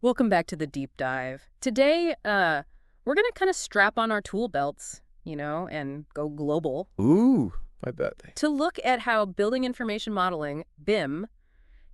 Welcome back to the deep dive. Today, we're going to kind of strap on our tool belts, and go global Ooh, I bet. to look at how building information modeling, BIM,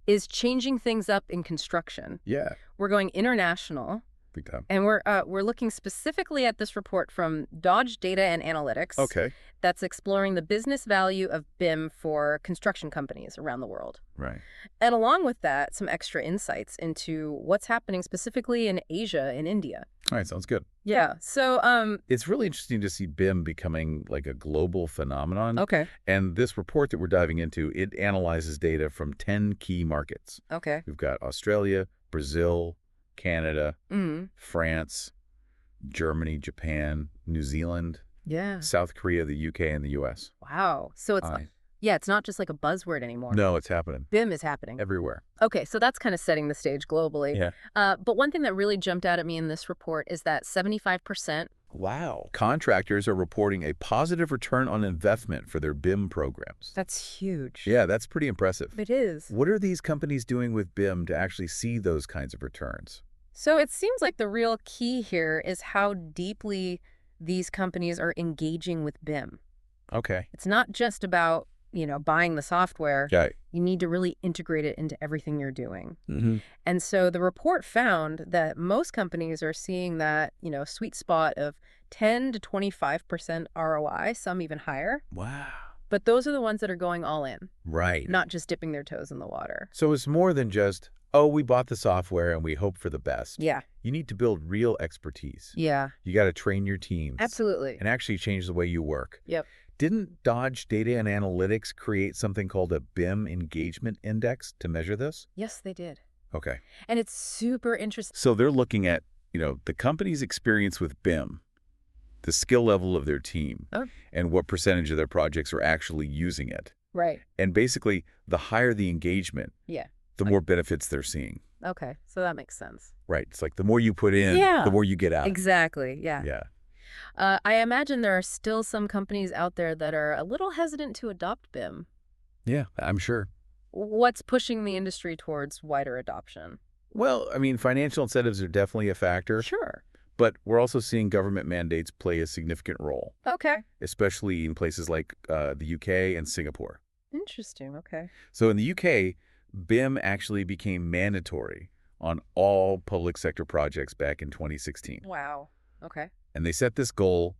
is changing things up in construction. Yeah, We're going international, big time. and we're looking specifically at this report from Dodge Data and Analytics Okay, that's exploring the business value of BIM for construction companies around the world. right. And along with that, some extra insights into what's happening specifically in Asia and India. All right, sounds good. Yeah. So, It's really interesting to see BIM becoming like a global phenomenon. okay. And this report that we're diving into, it analyzes data from 10 key markets. Okay. We've got Australia, Brazil, Canada, Mm. France, Germany, Japan, New Zealand, Yeah. South Korea, the UK, and the US. Wow. So I yeah, it's not just like a buzzword anymore. No, it's happening BIM is happening. everywhere. Okay, so that's kind of setting the stage globally. Yeah. But one thing that really jumped out at me in this report is that 75%. Wow. Contractors are reporting a positive return on investment for their BIM programs. That's huge. Yeah, that's pretty impressive. It is. What are these companies doing with BIM to actually see those kinds of returns? So it seems like the real key here is how deeply these companies are engaging with BIM. Okay. It's not just about, buying the software. Okay. You need to really integrate it into everything you're doing. Mm-hmm. And so the report found that most companies are seeing that, sweet spot of 10 to 25% ROI, some even higher. Wow. But those are the ones that are going all in, Right. not just dipping their toes in the water. So it's more than just, oh, we bought the software and we hope for the best. Yeah. You need to build real expertise. Yeah. You got to train your teams. Absolutely. And actually change the way you work. Yep. Didn't Dodge Data and Analytics create something called a BIM engagement index to measure this? Yes, they did. Okay. And it's super interesting. So they're looking at, the company's experience with BIM, the skill level of their team, Oh. and what percentage of their projects are actually using it. Right. And basically, the higher the engagement, Yeah. the more benefits they're seeing. Okay. So that makes sense. Right. It's like the more you put in, Yeah. the more you get out. Exactly. Yeah. Yeah. I imagine there are still some companies out there that are a little hesitant to adopt BIM. Yeah, I'm sure. What's pushing the industry towards wider adoption? Well, I mean, financial incentives are definitely a factor, Sure. but we're also seeing government mandates play a significant role, Okay. especially in places like the UK and Singapore. Interesting. Okay. So in the UK, BIM actually became mandatory on all public sector projects back in 2016. Wow. Okay. And they set this goal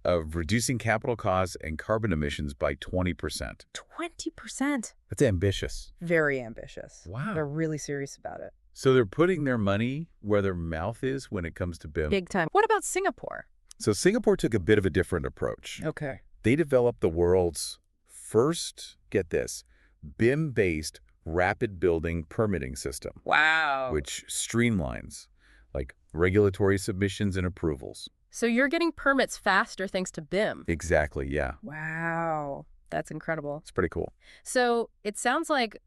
of reducing capital costs and carbon emissions by 20%. 20%. That's ambitious. Very ambitious. Wow. They're really serious about it. So they're putting their money where their mouth is when it comes to BIM. Big time. What about Singapore? So Singapore took a bit of a different approach. Okay. They developed the world's first, get this, BIM-based rapid building permitting system, Wow. which streamlines like regulatory submissions and approvals. So you're getting permits faster thanks to BIM. Exactly, yeah. Wow. That's incredible. It's pretty cool. So it sounds like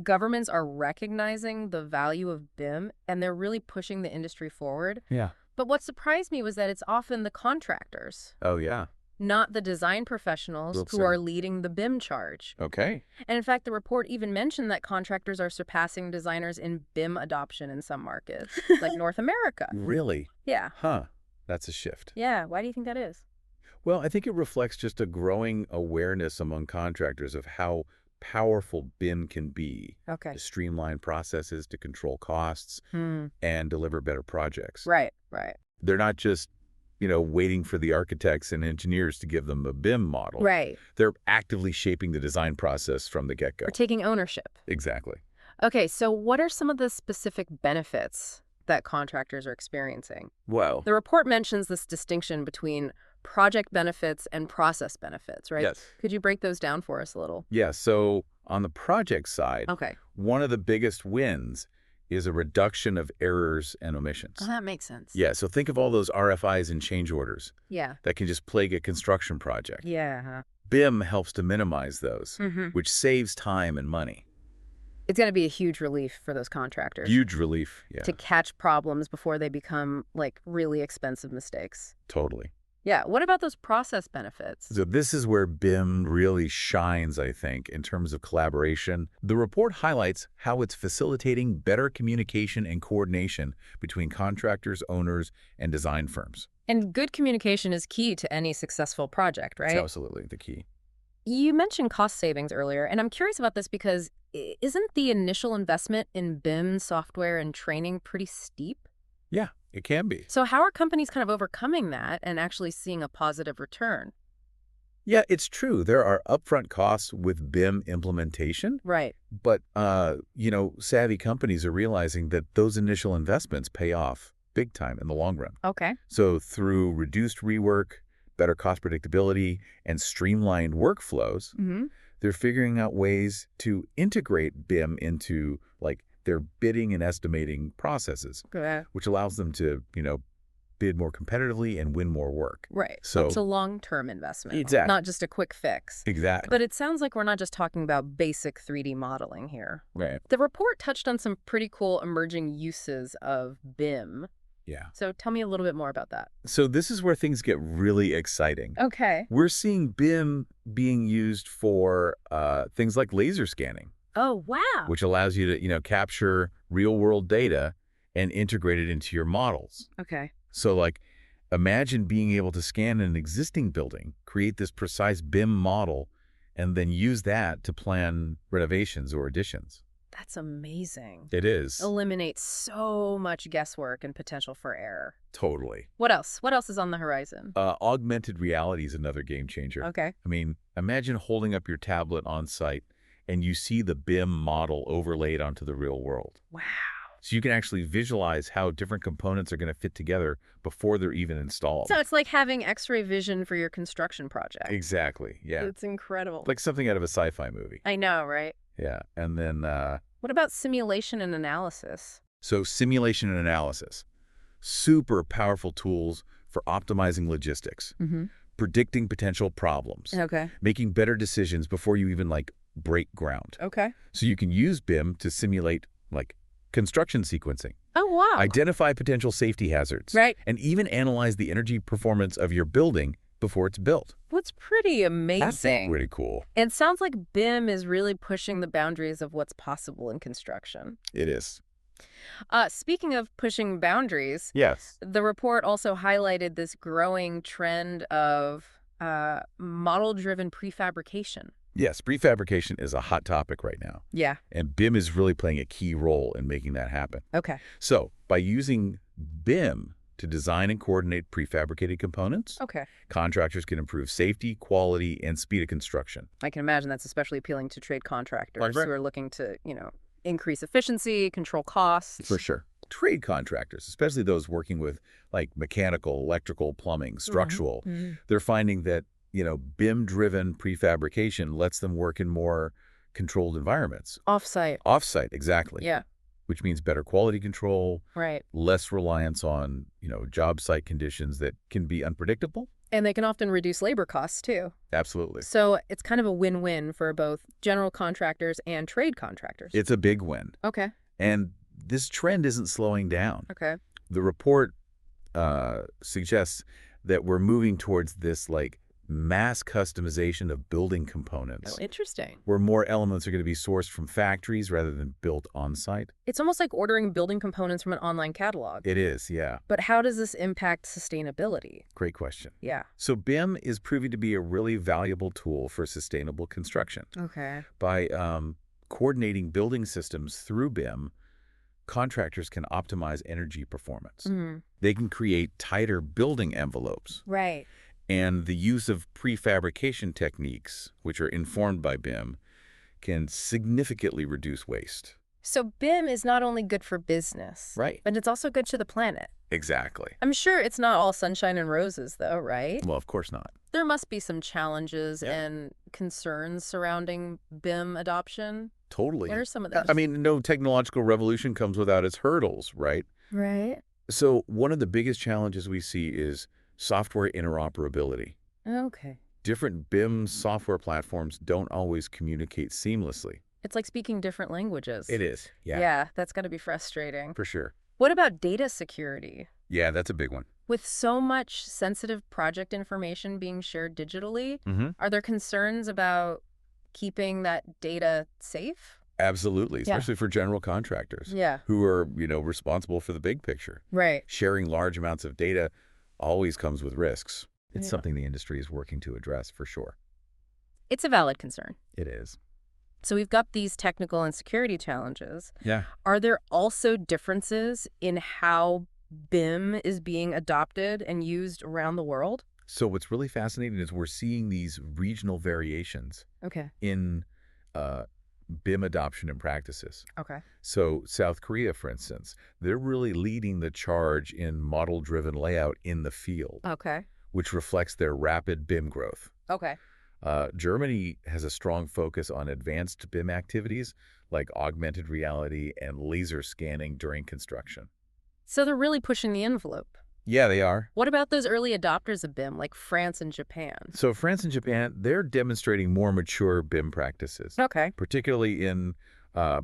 governments are recognizing the value of BIM and they're really pushing the industry forward. Yeah. But what surprised me was that it's often the contractors, Oh, yeah. not the design professionals Looks who so. are leading the BIM charge. Okay. And in fact, the report even mentioned that contractors are surpassing designers in BIM adoption in some markets, like North America. Really? Yeah. Huh. That's a shift. Yeah. Why do you think that is? Well, I think it reflects just a growing awareness among contractors of how powerful BIM can be Okay. to streamline processes, to control costs, Hmm. and deliver better projects. Right. Right. They're not just, waiting for the architects and engineers to give them a BIM model. Right. They're actively shaping the design process from the get-go. Or taking ownership. Exactly. Okay. So what are some of the specific benefits that contractors are experiencing? Well, The report mentions this distinction between project benefits and process benefits, right? yes. Could you break those down for us a little? Yeah, so on the project side, Okay. one of the biggest wins is a reduction of errors and omissions. Oh, that makes sense. Yeah, so think of all those RFIs and change orders Yeah. that can just plague a construction project. Yeah. BIM helps to minimize those, Mm-hmm. which saves time and money. It's going to be a huge relief for those contractors Huge relief. Yeah, to catch problems before they become like really expensive mistakes. totally. Yeah. What about those process benefits? So this is where BIM really shines, I think, in terms of collaboration. The report highlights how it's facilitating better communication and coordination between contractors, owners, and design firms. And good communication is key to any successful project, It's right? absolutely the key. You mentioned cost savings earlier, and I'm curious about this because isn't the initial investment in BIM software and training pretty steep? Yeah, it can be. So how are companies kind of overcoming that and actually seeing a positive return? Yeah, it's true. There are upfront costs with BIM implementation, Right. but savvy companies are realizing that those initial investments pay off big time in the long run. Okay. So through reduced rework, better cost predictability, and streamlined workflows, Mm-hmm. they're figuring out ways to integrate BIM into like their bidding and estimating processes, Good. which allows them to, bid more competitively and win more work. Right. So it's So a long-term investment, exactly. not just a quick fix. Exactly. But it sounds like we're not just talking about basic 3D modeling here. Right. The report touched on some pretty cool emerging uses of BIM. Yeah. So tell me a little bit more about that. So this is where things get really exciting. Okay. We're seeing BIM being used for things like laser scanning, Oh, wow. which allows you to, capture real-world data and integrate it into your models. Okay. So, like, imagine being able to scan an existing building, create this precise BIM model, and then use that to plan renovations or additions. That's amazing. It is. Eliminates so much guesswork and potential for error. Totally. What else? What else is on the horizon? Augmented reality is another game changer. Okay. I mean, imagine holding up your tablet on site and you see the BIM model overlaid onto the real world. Wow. So you can actually visualize how different components are going to fit together before they're even installed. So it's like having X-ray vision for your construction project. Exactly. Yeah. It's incredible. Like something out of a sci-fi movie. I know, right? Yeah. And then, What about simulation and analysis? so simulation and analysis, super powerful tools for optimizing logistics, Mm-hmm. predicting potential problems, Okay. making better decisions before you even break ground. Okay. So you can use BIM to simulate construction sequencing, Oh, wow. identify potential safety hazards, Right. and even analyze the energy performance of your building before it's built. What's pretty That's amazing. pretty cool. It sounds like BIM is really pushing the boundaries of what's possible in construction. It is. Speaking of pushing boundaries, Yes. the report also highlighted this growing trend of model-driven prefabrication. Yes, prefabrication is a hot topic right now, Yeah. and BIM is really playing a key role in making that happen. Okay. So by using BIM to design and coordinate prefabricated components, Okay. contractors can improve safety, quality, and speed of construction. I can imagine that's especially appealing to trade contractors Right. who are looking to, increase efficiency, control costs. For sure. Trade contractors, especially those working with mechanical, electrical, plumbing, structural, Mhm. they're finding that, BIM-driven prefabrication lets them work in more controlled environments. Offsite. Offsite, exactly. Yeah. Which means better quality control, Right. less reliance on, job site conditions that can be unpredictable. And they can often reduce labor costs too. Absolutely. So it's kind of a win-win for both general contractors and trade contractors. It's a big win. Okay. And this trend isn't slowing down. Okay. The report suggests that we're moving towards this mass customization of building components, Oh, interesting. where more elements are going to be sourced from factories rather than built on site. It's almost like ordering building components from an online catalog. It is, yeah. But how does this impact sustainability? Great question. Yeah. So BIM is proving to be a really valuable tool for sustainable construction. Okay. By coordinating building systems through BIM, contractors can optimize energy performance. Mm. They can create tighter building envelopes. Right. And the use of prefabrication techniques, which are informed by BIM, can significantly reduce waste. So BIM is not only good for business, Right. but it's also good to the planet. Exactly. I'm sure it's not all sunshine and roses, though, right? Well, of course not. There must be some challenges Yeah. and concerns surrounding BIM adoption. Totally. What are some of those? I mean, no technological revolution comes without its hurdles, right? Right. So one of the biggest challenges we see is software interoperability. Okay. Different BIM software platforms don't always communicate seamlessly. It's like speaking different languages. It is. Yeah. Yeah, that's got to be frustrating. For sure. What about data security? Yeah, that's a big one. With so much sensitive project information being shared digitally, Hmm. are there concerns about keeping that data safe? Absolutely, Yeah. especially for general contractors Yeah. who are, responsible for the big picture. Right. Sharing large amounts of data always comes with risks. It's Yeah. something the industry is working to address for sure. It's a valid concern. It is. So we've got these technical and security challenges. Yeah. Are there also differences in how BIM is being adopted and used around the world? So what's really fascinating is we're seeing these regional variations Okay. in uh, BIM adoption and practices. Okay. So South Korea, for instance, they're really leading the charge in model-driven layout in the field, Okay. which reflects their rapid BIM growth. Okay. Germany has a strong focus on advanced BIM activities like augmented reality and laser scanning during construction. So they're really pushing the envelope. Yeah, they are. What about those early adopters of BIM, like France and Japan? So France and Japan, they're demonstrating more mature BIM practices, Okay. particularly in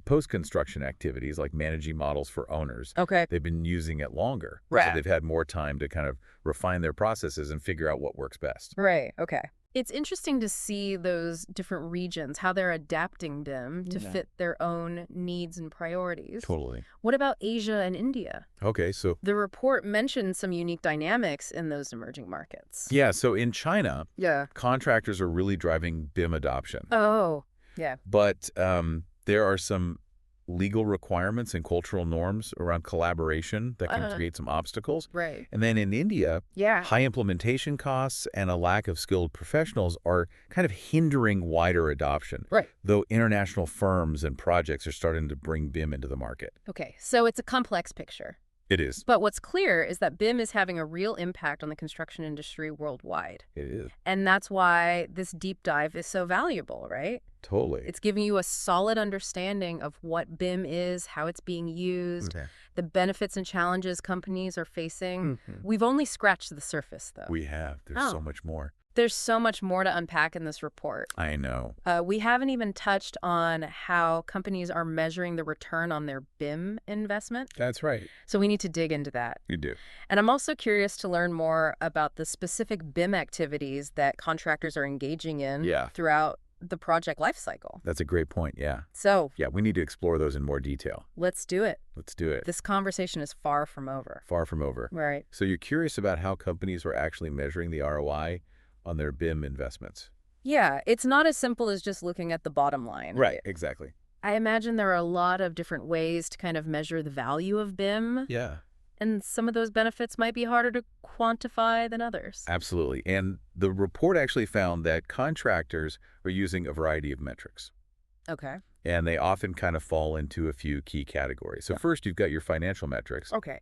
post-construction activities like managing models for owners. Okay. They've been using it longer, so Right. they've had more time to kind of refine their processes and figure out what works best. Right. Okay. It's interesting to see those different regions, how they're adapting BIM to Yeah. fit their own needs and priorities. Totally. What about Asia and India? Okay, so The report mentioned some unique dynamics in those emerging markets. yeah, so in China, Yeah. contractors are really driving BIM adoption. Oh, yeah. But there are some legal requirements and cultural norms around collaboration that can create some obstacles. Right. And then in India, Yeah. high implementation costs and a lack of skilled professionals are kind of hindering wider adoption, Right. though international firms and projects are starting to bring BIM into the market. Okay. So it's a complex picture. It is. But what's clear is that BIM is having a real impact on the construction industry worldwide. It is. And that's why this deep dive is so valuable, right? Totally. It's giving you a solid understanding of what BIM is, how it's being used, Okay. the benefits and challenges companies are facing. Mhm. We've only scratched the surface, though. We have. There's Oh. so much more. There's so much more to unpack in this report. I know. We haven't even touched on how companies are measuring the return on their BIM investment. That's right. So we need to dig into that. You do. And I'm also curious to learn more about the specific BIM activities that contractors are engaging in Yeah. throughout the project lifecycle. That's a great point. Yeah. So Yeah, we need to explore those in more detail. let's do it. Let's do it. This conversation is far from over. Far from over. Right. So you're curious about how companies are actually measuring the ROI on their BIM investments. Yeah, it's not as simple as just looking at the bottom line. Exactly. I imagine there are a lot of different ways to kind of measure the value of BIM, Yeah, and some of those benefits might be harder to quantify than others. absolutely. And the report actually found that contractors are using a variety of metrics, Okay. and they often kind of fall into a few key categories. So Yeah. first, you've got your financial metrics, Okay.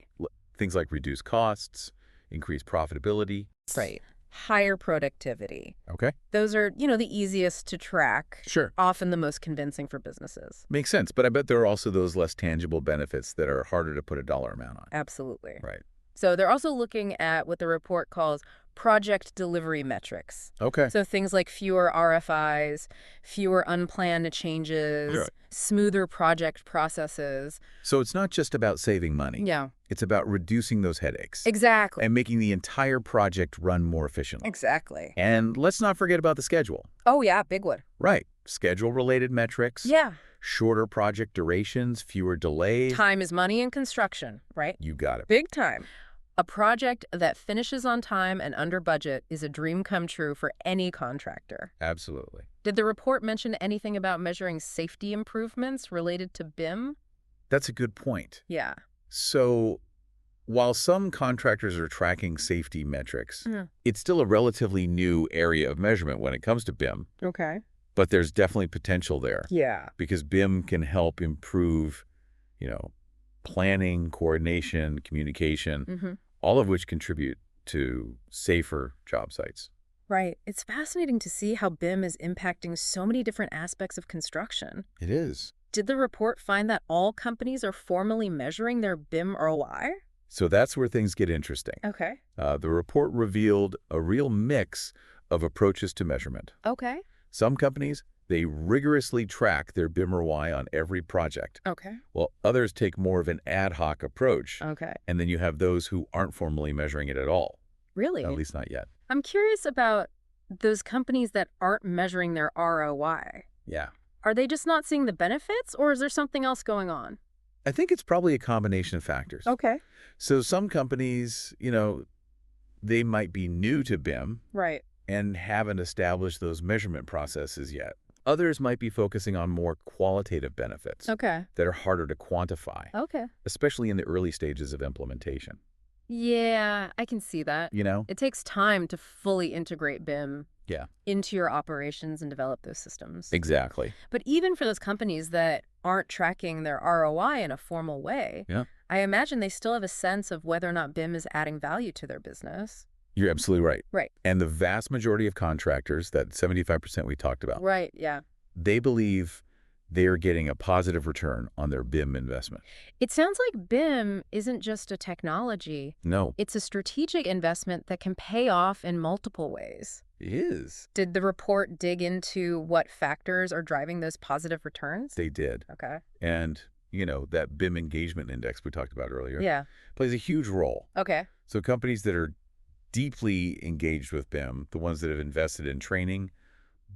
things like reduced costs, increased profitability. Right. Higher productivity. Okay. Those are, the easiest to track, Sure. often the most convincing for businesses. Makes sense. But I bet there are also those less tangible benefits that are harder to put a dollar amount on. Absolutely. Right. So they're also looking at what the report calls project delivery metrics. Okay. So things like fewer RFIs, fewer unplanned changes, Sure. smoother project processes. So it's not just about saving money. Yeah, It's about reducing those headaches exactly. and making the entire project run more efficiently. Exactly. And let's not forget about the schedule. Oh, yeah, big one. Right. Schedule-related metrics, Yeah. shorter project durations, fewer delays. Time is money in construction, right? You got it. Big time. A project that finishes on time and under budget is a dream come true for any contractor. Absolutely. Did the report mention anything about measuring safety improvements related to BIM? That's a good point. Yeah. So while some contractors are tracking safety metrics, Mhm. it's still a relatively new area of measurement when it comes to BIM, Okay. but there's definitely potential there Yeah. because BIM can help improve, planning, coordination, communication, Mm-hmm. all of which contribute to safer job sites. Right. It's fascinating to see how BIM is impacting so many different aspects of construction. It is. Did the report find that all companies are formally measuring their BIM ROI? So that's where things get interesting. Okay. The report revealed a real mix of approaches to measurement. Okay. Some companies, They rigorously track their BIM ROI on every project, Okay. while others take more of an ad hoc approach, Okay. and then you have those who aren't formally measuring it at all, at Really? least not yet. I'm curious about those companies that aren't measuring their ROI. Yeah. Are they just not seeing the benefits, or is there something else going on? I think it's probably a combination of factors. Okay. So some companies, they might be new to BIM Right. and haven't established those measurement processes yet. Others might be focusing on more qualitative benefits Okay. that are harder to quantify, Okay. especially in the early stages of implementation. Yeah, I can see that. You know? It takes time to fully integrate BIM Yeah, into your operations and develop those systems. exactly. But even for those companies that aren't tracking their ROI in a formal way, Yeah, I imagine they still have a sense of whether or not BIM is adding value to their business. you're absolutely right. Right. And the vast majority of contractors, that 75% we talked about, Right, yeah. they believe they are getting a positive return on their BIM investment. It sounds like BIM isn't just a technology. No, It's a strategic investment that can pay off in multiple ways. it is. Did the report dig into what factors are driving those positive returns? They did. Okay. And, that BIM engagement index we talked about earlier Yeah. plays a huge role. Okay. So companies that are deeply engaged with BIM, the ones that have invested in training,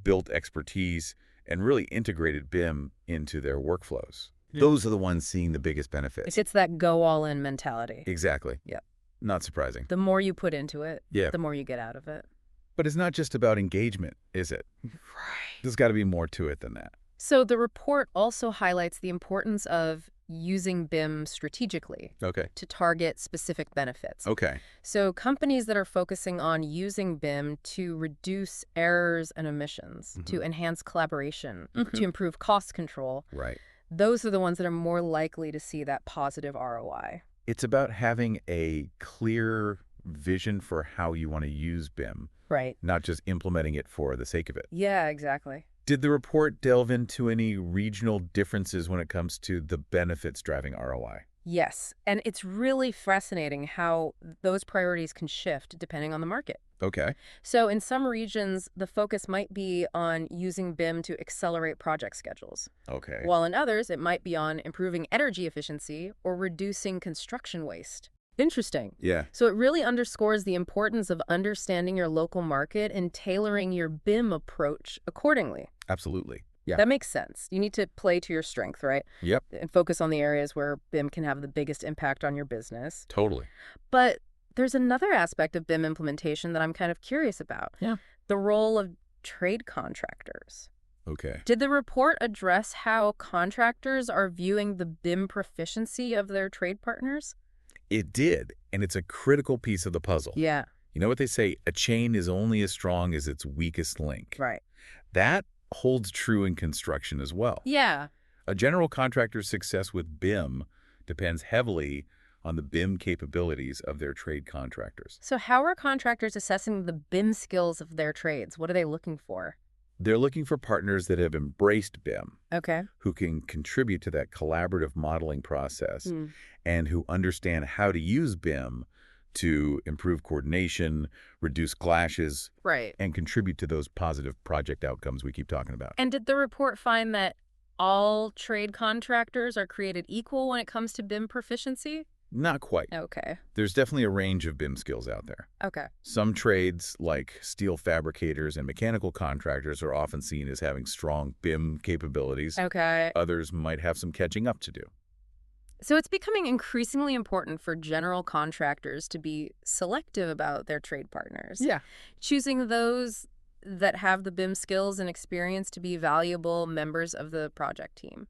built expertise, and really integrated BIM into their workflows, those are the ones seeing the biggest benefits. It's that go all in mentality. Exactly. Yep. Not surprising. The more you put into it, Yeah. the more you get out of it. But it's not just about engagement, is it? Right. There's got to be more to it than that. So the report also highlights the importance of using BIM strategically Okay. to target specific benefits. Okay. So companies that are focusing on using BIM to reduce errors and emissions, to enhance collaboration, to improve cost control, Right. those are the ones that are more likely to see that positive ROI. It's about having a clear vision for how you want to use BIM, Right. not just implementing it for the sake of it. Yeah, exactly. Did the report delve into any regional differences when it comes to the benefits driving ROI? Yes. And it's really fascinating how those priorities can shift depending on the market. Okay. So in some regions, the focus might be on using BIM to accelerate project schedules, Okay. while in others, it might be on improving energy efficiency or reducing construction waste. Interesting. Yeah. So it really underscores the importance of understanding your local market and tailoring your BIM approach accordingly. Absolutely. Yeah. That makes sense. You need to play to your strength, right? Yep. And focus on the areas where BIM can have the biggest impact on your business. Totally. But there's another aspect of BIM implementation that I'm kind of curious about. Yeah. The role of trade contractors. Okay. Did the report address how contractors are viewing the BIM proficiency of their trade partners? It did, and it's a critical piece of the puzzle. Yeah. You know what they say? A chain is only as strong as its weakest link. Right. That holds true in construction as well. Yeah. A general contractor's success with BIM depends heavily on the BIM capabilities of their trade contractors. So how are contractors assessing the BIM skills of their trades? What are they looking for? They're looking for partners that have embraced BIM, Okay. who can contribute to that collaborative modeling process, Mm. and who understand how to use BIM to improve coordination, reduce clashes, Right. and contribute to those positive project outcomes we keep talking about. And did the report find that all trade contractors are created equal when it comes to BIM proficiency? Not quite. Okay. There's definitely a range of BIM skills out there. Okay. Some trades, like steel fabricators and mechanical contractors, are often seen as having strong BIM capabilities. Okay. Others might have some catching up to do. So it's becoming increasingly important for general contractors to be selective about their trade partners. Yeah. Choosing those that have the BIM skills and experience to be valuable members of the project team.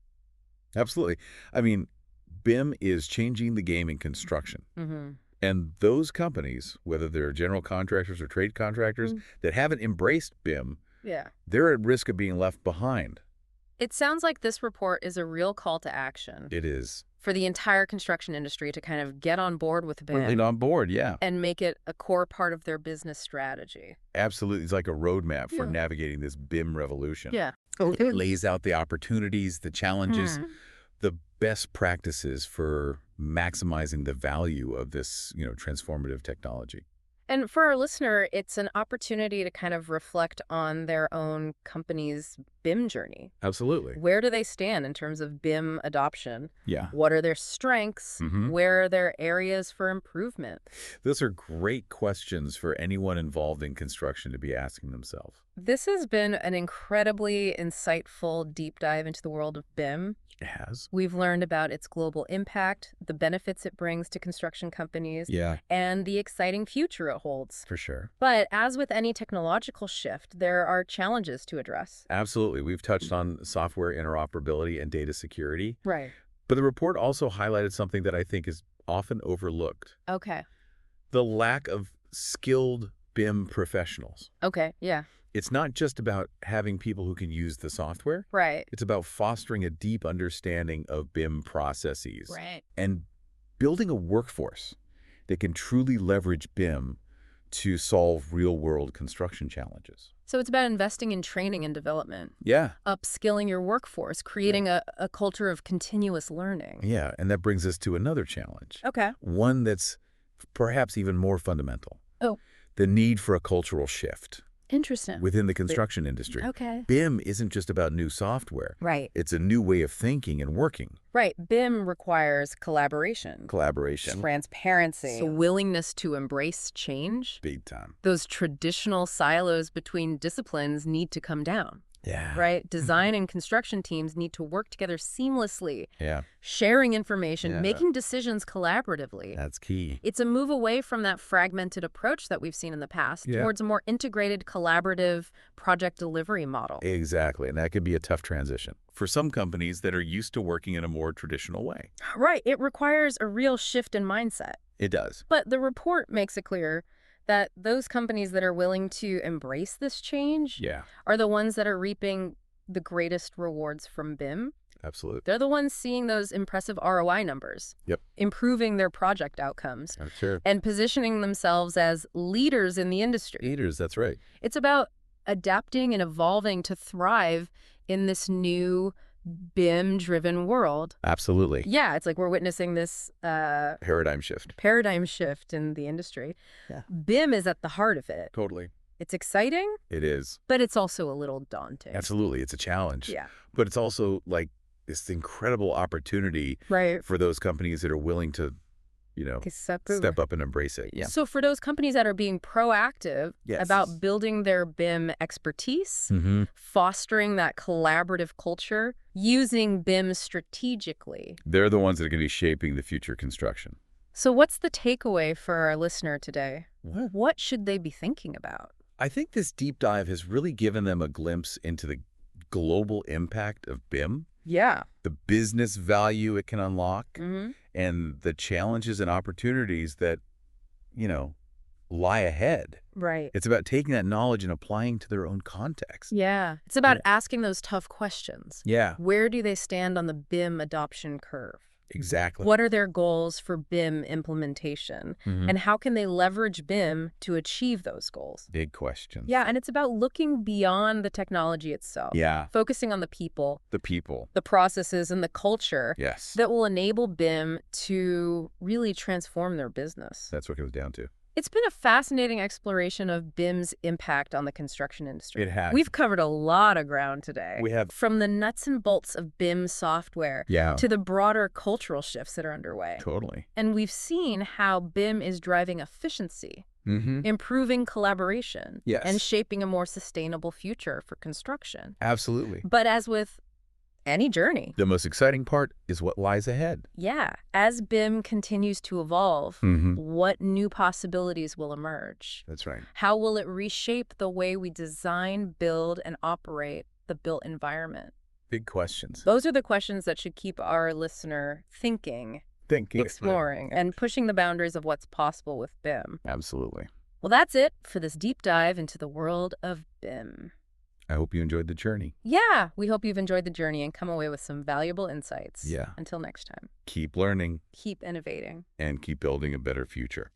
Absolutely. I mean, BIM is changing the game in construction. Mm-hmm. And those companies, whether they're general contractors or trade contractors, that haven't embraced BIM, Yeah. they're at risk of being left behind. It sounds like this report is a real call to action It is. for the entire construction industry to kind of get on board with BIM Really on board, yeah. and make it a core part of their business strategy. Absolutely. It's like a roadmap for Yeah. navigating this BIM revolution. Yeah. It lays out the opportunities, the challenges, Hmm. the best practices for maximizing the value of this, transformative technology. And for our listener, it's an opportunity to kind of reflect on their own company's BIM journey. Absolutely. Where do they stand in terms of BIM adoption? Yeah. What are their strengths? Where are their areas for improvement? Those are great questions for anyone involved in construction to be asking themselves. This has been an incredibly insightful deep dive into the world of BIM. It has. We've learned about its global impact, the benefits it brings to construction companies, Yeah, and the exciting future it holds. for sure. But as with any technological shift, there are challenges to address. Absolutely. We've touched on software interoperability and data security, Right. but the report also highlighted something that I think is often overlooked: Okay. the lack of skilled BIM professionals. Okay. Yeah. It's not just about having people who can use the software. Right. It's about fostering a deep understanding of BIM processes Right. and building a workforce that can truly leverage BIM to solve real-world construction challenges. So it's about investing in training and development, Yeah. upskilling your workforce, creating a culture of continuous learning. Yeah, and that brings us to another challenge. Okay. One that's perhaps even more fundamental. Oh. The need for a cultural shift Interesting. within the construction industry. Okay. BIM isn't just about new software. Right. It's a new way of thinking and working. Right. BIM requires collaboration, Collaboration. transparency, a willingness to embrace change. Big time. Those traditional silos between disciplines need to come down. Yeah. Right? Design and construction teams need to work together seamlessly, Yeah, sharing information, Yeah. making decisions collaboratively. that's key. It's a move away from that fragmented approach that we've seen in the past Yeah. towards a more integrated, collaborative project delivery model. Exactly, and that could be a tough transition for some companies that are used to working in a more traditional way. Right. It requires a real shift in mindset. It does. But the report makes it clear that those companies that are willing to embrace this change Yeah, are the ones that are reaping the greatest rewards from BIM. absolutely. They're the ones seeing those impressive ROI numbers, Yep. improving their project outcomes, Sure. and positioning themselves as leaders in the industry. Eaters, that's right. It's about adapting and evolving to thrive in this new BIM-driven world. Absolutely. Yeah, it's like we're witnessing this Paradigm shift. paradigm shift in the industry. Yeah. BIM is at the heart of it. Totally. It's exciting, It is. but it's also a little daunting. Absolutely. It's a challenge. Yeah. But it's also like this incredible opportunity Right. for those companies that are willing to, step up and embrace it. Yeah. So for those companies that are being proactive Yes. about building their BIM expertise, Mm-hmm. fostering that collaborative culture, using BIM strategically. They're the ones that are going to be shaping the future construction. So what's the takeaway for our listener today? What? What should they be thinking about? I think this deep dive has really given them a glimpse into the global impact of BIM, Yeah. the business value it can unlock, Mm-hmm. and the challenges and opportunities that, lie ahead. Right. It's about taking that knowledge and applying to their own context. Yeah. It's about asking those tough questions. Yeah, Where do they stand on the BIM adoption curve? exactly. What are their goals for BIM implementation? Mhm. And how can they leverage BIM to achieve those goals? Big questions. Yeah, and it's about looking beyond the technology itself. Yeah, Focusing on the people, the people. the processes, and the culture Yes, that will enable BIM to really transform their business. that's what it comes down to. It's been a fascinating exploration of BIM's impact on the construction industry. It has. We've covered a lot of ground today. We have. From the nuts and bolts of BIM software Yeah, to the broader cultural shifts that are underway. totally. And we've seen how BIM is driving efficiency, Mm-hmm. improving collaboration, Yes. and shaping a more sustainable future for construction. Absolutely. But as with any journey, The most exciting part is what lies ahead. yeah, as BIM continues to evolve, Mm-hmm. what new possibilities will emerge? That's right. How will it reshape the way we design, build, and operate the built environment? Big questions. Those are the questions that should keep our listener thinking, Thinking. exploring, and pushing the boundaries of what's possible with BIM. Absolutely. Well, that's it for this deep dive into the world of BIM. I hope you enjoyed the journey. Yeah, we hope you've enjoyed the journey and come away with some valuable insights. Yeah. Until next time, Keep learning keep innovating. and keep building a better future.